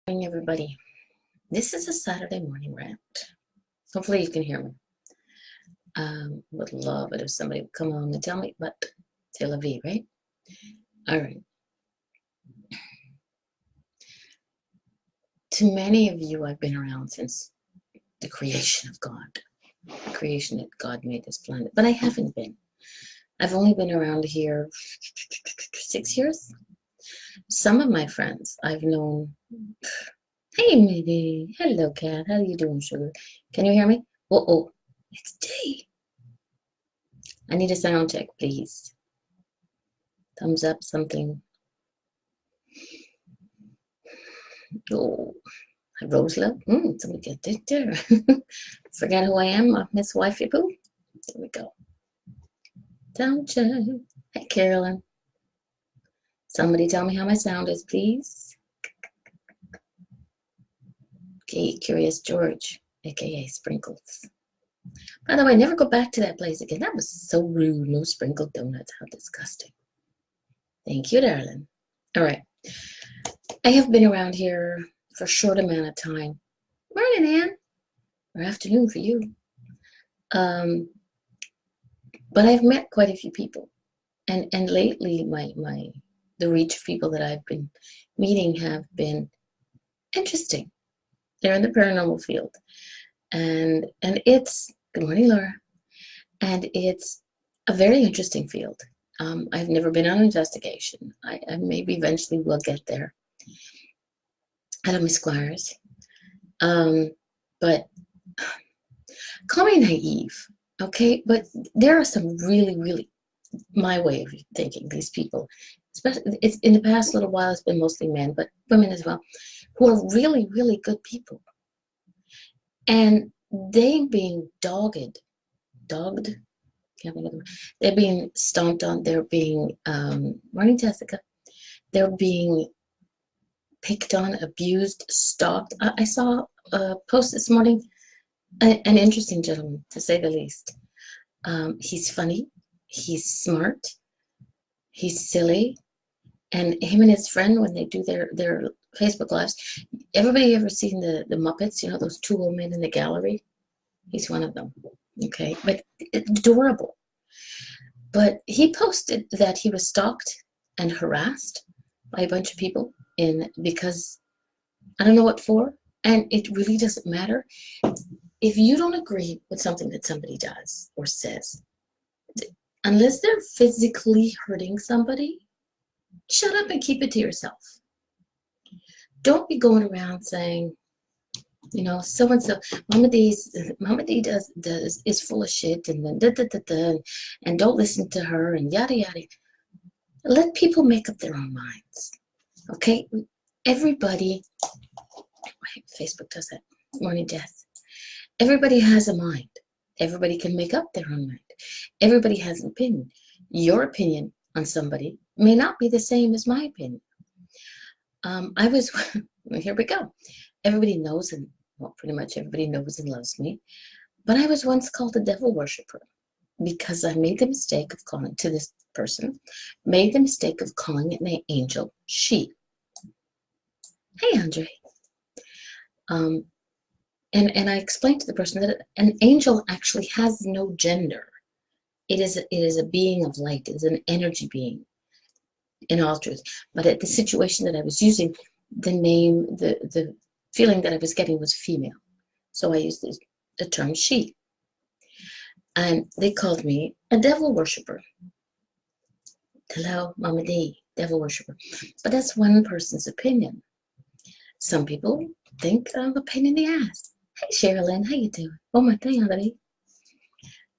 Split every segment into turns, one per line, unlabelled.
Morning, everybody. This is a Saturday morning rant. Hopefully you can hear me. Would love it if somebody would come along and tell me, but c'est la vie, right? All right. To many of you, I've been around since the creation of God, the creation that God made this planet, but I haven't been. I've only been around here 6 years. Some of my friends I've known. Hey, Mindy. Hello, Cat. How are you doing, sugar? Can you hear me? Oh, it's day. I need a sound check, please. Thumbs up, something. Oh, Rose love. Somebody get it there. Forget who I am, Miss Wifey Pooh. There we go. Sound check. Hey, Carolyn. Somebody tell me how my sound is, please. Okay, Curious George, aka Sprinkles. By the way, never go back to that place again. That was so rude. No sprinkled donuts. How disgusting. Thank you, darling. All right. I have been around here for a short amount of time. Morning, Ann. Or afternoon for you. But I've met quite a few people. And lately, the reach of people that I've been meeting have been interesting. They're in the paranormal field. And it's, good morning, Laura. And it's a very interesting field. I've never been on an investigation. I maybe eventually will get there. Hello, Miss Squires. But call me naive, okay? But there are some really, my way of thinking, these people, especially it's in the past little while, it's been mostly men, but women as well, who are really good people. And they being dogged, they're being stomped on, they're being, morning Jessica, they're being picked on, abused, stalked. I saw a post this morning, an interesting gentleman, to say the least. He's funny, he's smart, he's silly, and him and his friend, when they do their Facebook lives, everybody ever seen the Muppets, you know, those two old men in the gallery? He's one of them, okay? But adorable. But he posted that he was stalked and harassed by a bunch of people because I don't know what for, and it really doesn't matter. If you don't agree with something that somebody does or says, unless they're physically hurting somebody, shut up and keep it to yourself. Don't be going around saying, you know, so and so, Mama D is full of shit, and then and don't listen to her, and yada yada. Let people make up their own minds, okay? Everybody, Facebook does that. Morning, Jess. Everybody has a mind. Everybody can make up their own mind. Everybody has an opinion. Your opinion on somebody may not be the same as my opinion. Here we go. Everybody knows, and well, pretty much everybody knows and loves me. But I was once called a devil worshiper because I made the mistake of calling to this person, made the mistake of calling an angel she. Hey, Andre. And I explained to the person that an angel actually has no gender. It is a being of light. It is an energy being, in all truth. But at the situation that I was using, the name, the feeling that I was getting was female. So I used the term she. And they called me a devil worshiper. Hello, Mama D, devil worshiper. But that's one person's opinion. Some people think I'm a pain in the ass. Hey, Sherilyn, how you doing? Oh, my thing, honey.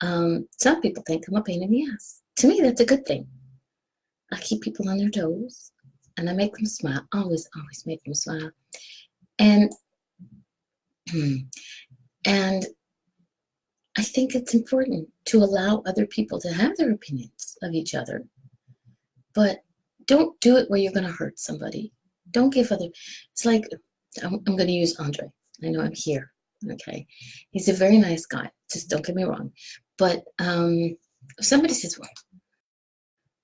Some people think I'm a pain in the ass. To me, that's a good thing. I keep people on their toes, and I make them smile. Always make them smile. And I think it's important to allow other people to have their opinions of each other, but don't do it where you're going to hurt somebody. Don't give other. It's like I'm going to use Andre. I know I'm here. Okay, he's a very nice guy. Just don't get me wrong. But if somebody says, well,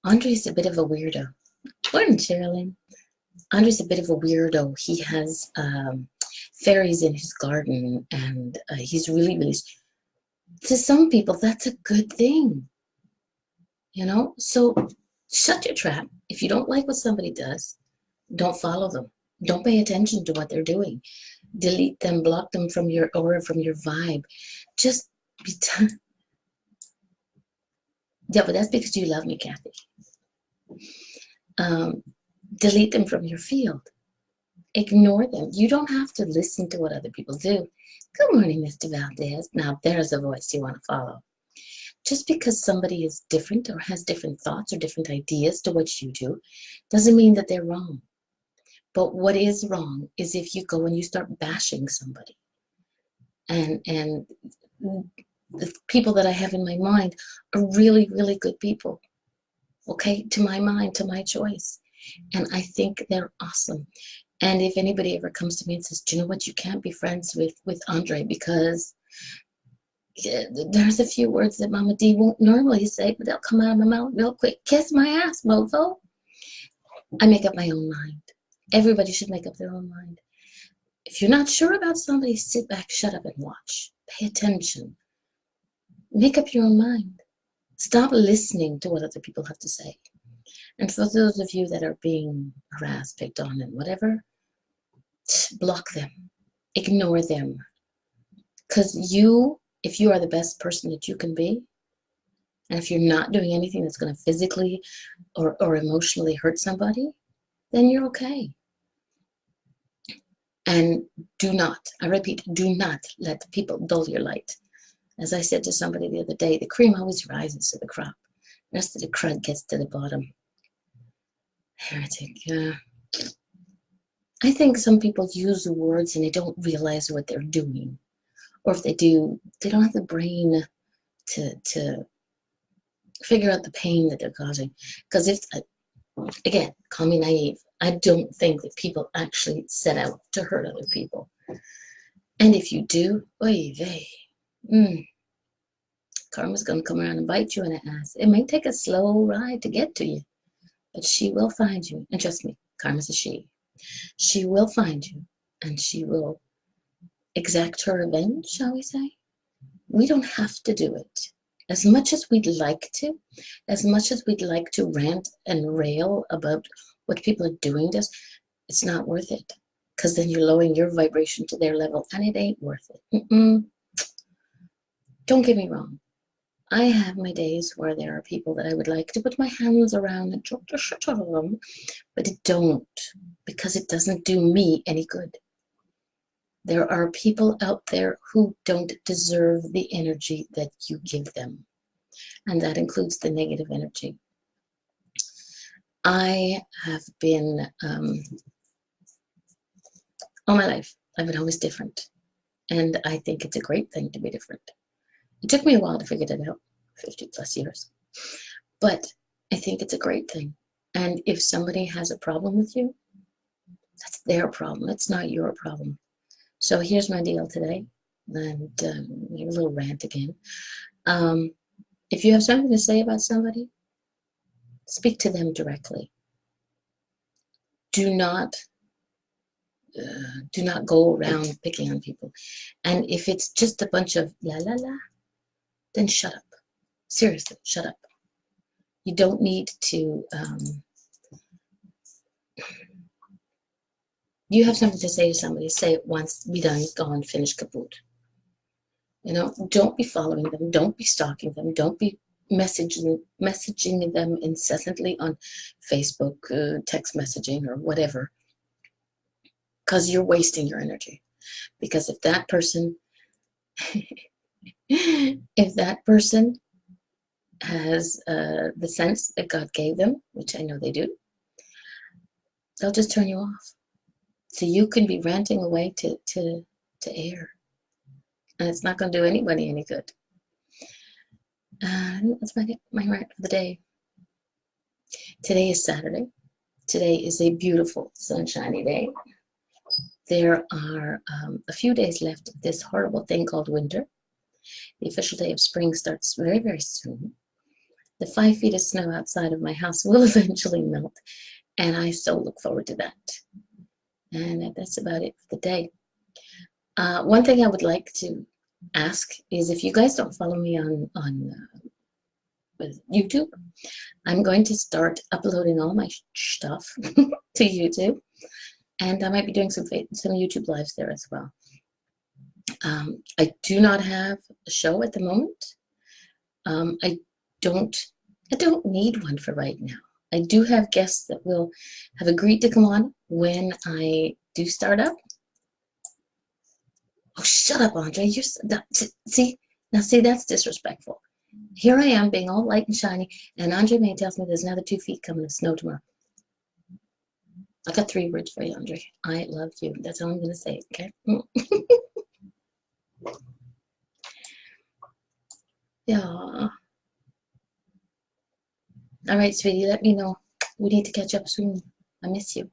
Andre's a bit of a weirdo. Morning, Sherilyn. Andre's a bit of a weirdo. He has fairies in his garden, and he's really, really. To some people, that's a good thing, you know? So shut your trap. If you don't like what somebody does, don't follow them. Don't pay attention to what they're doing. Delete them, block them from your aura, from your vibe. Just be done. Yeah, but that's because you love me, Kathy. Delete them from your field. Ignore them. You don't have to listen to what other people do. Good morning, Mr. Valdez. Now, there's a voice you want to follow. Just because somebody is different or has different thoughts or different ideas to what you do doesn't mean that they're wrong. But what is wrong is if you go and you start bashing somebody. And the people that I have in my mind are really, really good people. Okay, to my mind, to my choice. And I think they're awesome. And if anybody ever comes to me and says, do you know what, you can't be friends with Andre because there's a few words that Mama D won't normally say, but they'll come out of my mouth real quick. Kiss my ass, mofo. I make up my own mind. Everybody should make up their own mind. If you're not sure about somebody, sit back, shut up, and watch. Pay attention. Make up your own mind. Stop listening to what other people have to say. And for those of you that are being harassed, picked on, and whatever, block them. Ignore them. Because if you are the best person that you can be, and if you're not doing anything that's going to physically or emotionally hurt somebody, then you're okay. And do not, I repeat, do not let people dull your light. As I said to somebody the other day, the cream always rises to the crop. The rest of the crud gets to the bottom. Heretic, yeah. I think some people use the words and they don't realize what they're doing. Or if they do, they don't have the brain to figure out the pain that they're causing. Because if, again, call me naive, I don't think that people actually set out to hurt other people. And if you do, oy vey, karma's going to come around and bite you in the ass. It may take a slow ride to get to you, but she will find you. And trust me, karma's a she. She will find you, and she will exact her revenge, shall we say. We don't have to do it. As much as we'd like to, as much as we'd like to rant and rail about what people are doing to us, it's not worth it. Because then you're lowering your vibration to their level, and it ain't worth it. Don't get me wrong. I have my days where there are people that I would like to put my hands around and choke the shit out of them, but it don't, because it doesn't do me any good. There are people out there who don't deserve the energy that you give them, and that includes the negative energy. I have been, all my life, I've been always different, and I think it's a great thing to be different. It took me a while to figure that out, 50 plus years, but I think it's a great thing. And if somebody has a problem with you, that's their problem. It's not your problem. So here's my deal today, and a little rant again. If you have something to say about somebody, speak to them directly. Do not go around picking on people. And if it's just a bunch of la la la, then shut up. Seriously, shut up. You don't need to. You have something to say to somebody, say it once, be done, gone, finish, kaput. You know, don't be following them, don't be stalking them, don't be messaging them incessantly on Facebook, text messaging, or whatever, because you're wasting your energy. Because if that person, has the sense that God gave them, which I know they do, they'll just turn you off. So you can be ranting away to air, and it's not going to do anybody any good. That's my rant for the day. Today is Saturday. Today is a beautiful, sunshiny day. There are a few days left of this horrible thing called winter. The official day of spring starts very, very soon. The 5 feet of snow outside of my house will eventually melt, And I so look forward to that. And that's about it for the day. One thing I would like to ask is if you guys don't follow me on YouTube, I'm going to start uploading all my stuff to YouTube, and I might be doing some YouTube lives there as well. I do not have a show at the moment. I don't need one for right now. I do have guests that will have agreed to come on when I do start up. Oh, shut up, Andre. You're see that's disrespectful. Here I am being all light and shiny, and Andre May tells me there's another 2 feet coming of snow tomorrow. I got 3 words for you, Andre. I love you. That's all I'm going to say, okay? Yeah. All right, sweetie, let me know. We need to catch up soon. I miss you.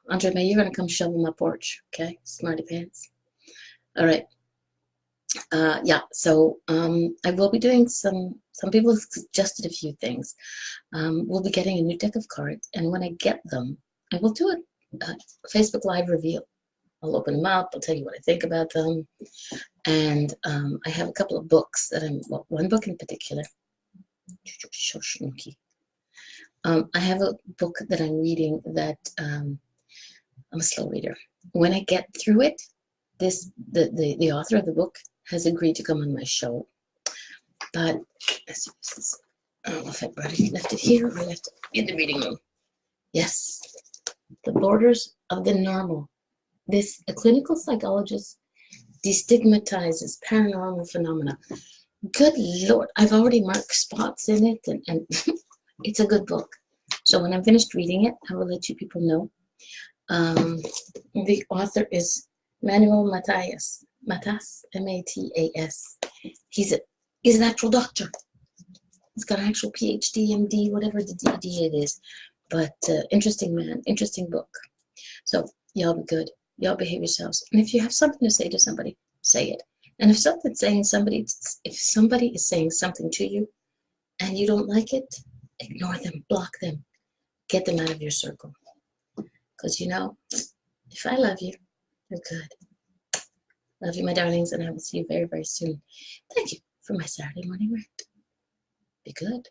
Andre May, you're going to come shovel my porch, okay? Smarty pants. All right. Yeah, so I will be doing some people suggested a few things. We'll be getting a new deck of cards, and when I get them, I will do a Facebook Live reveal. I'll open them up, I'll tell you what I think about them, and I have a couple of books that one book in particular. I have a book that I'm reading that I'm a slow reader. When I get through it, the author of the book has agreed to come on my show. But I don't know if I left it here or left it in the reading room. Yes, The Borders of the Normal. A clinical psychologist destigmatizes paranormal phenomena. Good Lord, I've already marked spots in it, and it's a good book. So when I'm finished reading it, I will let you people know. The author is Manuel Matas, M-A-T-A-S. He's an actual doctor. He's got an actual PhD, MD, whatever the DD it is. But interesting man, interesting book. So y'all be good. Y'all behave yourselves. And if you have something to say to somebody, say it. And if somebody is saying something to you and you don't like it, ignore them, block them, get them out of your circle. Because if I love you, you're good. Love you, my darlings, and I will see you very, very soon. Thank you for my Saturday morning rant. Be good.